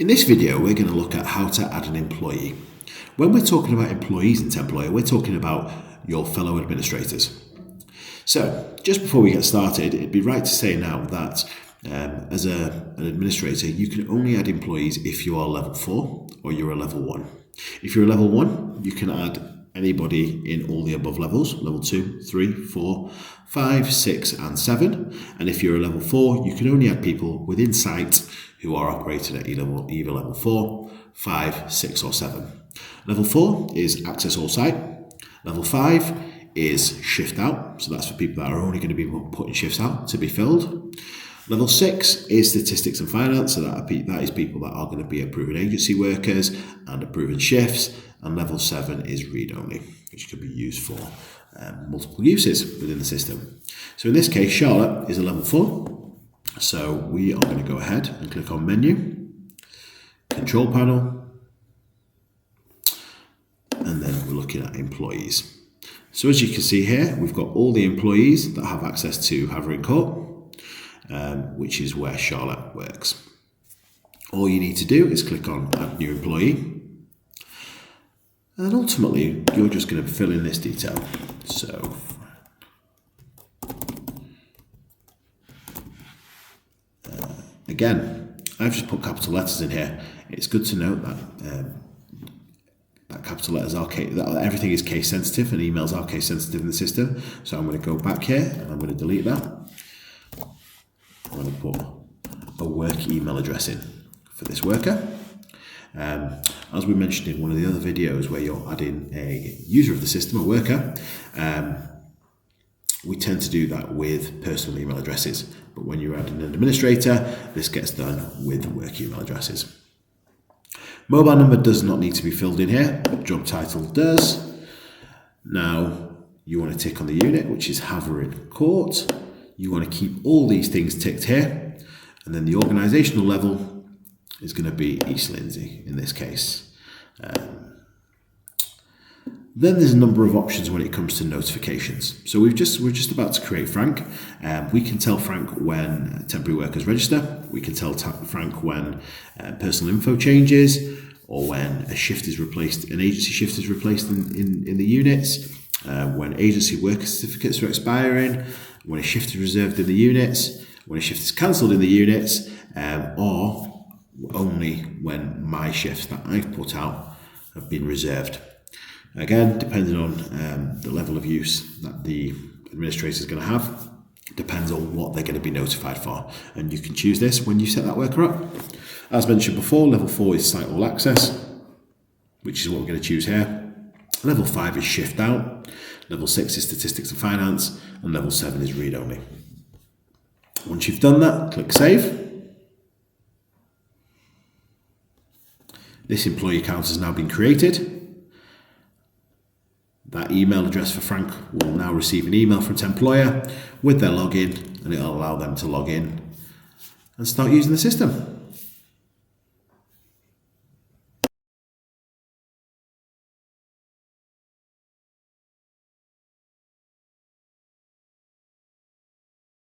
In this video, we're going to look at how to add an employee. When we're talking about employees in Temployer, we're talking about your fellow administrators. So, just before we get started, it'd be right to say now that as an administrator, you can only add employees if you are level 4 or you're a level 1. If you're a level 1, you can add anybody in all the above levels, level 2, 3, 4, 5, 6 and 7. And if you're a level 4, you can only add people within site who are operating at either level 4, 5, 6 or 7. Level 4 is access all site. Level 5 is shift out, so that's for people that are only going to be putting shifts out to be filled. Level 6 is statistics and finance, so that is people that are going to be approving agency workers and approving shifts. And level 7 is read-only, which can be used for multiple uses within the system. So in this case, Charlotte is a level 4. So we are going to go ahead and click on menu, control panel, and then we're looking at employees. So as you can see here, we've got all the employees that have access to Havering Court, which is where Charlotte works. All you need to do is click on add new employee. And ultimately, you're just going to fill in this detail. So, again, I've just put capital letters in here. It's good to note that that capital letters are that everything is case sensitive and emails are case sensitive in the system. So I'm going to go back here and I'm going to delete that. I'm going to put a work email address in for this worker. As we mentioned in one of the other videos where you're adding a user of the system, a worker, we tend to do that with personal email addresses. But when you're adding an administrator, this gets done with work email addresses. Mobile number does not need to be filled in here, but job title does. Now, you want to tick on the unit, which is Havering Court. You want to keep all these things ticked here. And then the organisational level is going to be East Lindsey in this case. Then there's a number of options when it comes to notifications. So we're just about to create Frank. We can tell Frank when temporary workers register. We can tell Frank when personal info changes, or when a shift is replaced, an agency shift is replaced in the units, when agency worker certificates are expiring, when a shift is reserved in the units, when a shift is cancelled in the units, or only when my shifts that I've put out have been reserved. Again, depending on the level of use that the administrator is going to have, depends on what they're going to be notified for. And you can choose this when you set that worker up. As mentioned before, level 4 is site all access, which is what we're going to choose here. Level 5 is shift out. Level 6 is statistics and finance. And level 7 is read only. Once you've done that, click save. This employee account has now been created. That email address for Frank will now receive an email from Temployer with their login, and it'll allow them to log in and start using the system.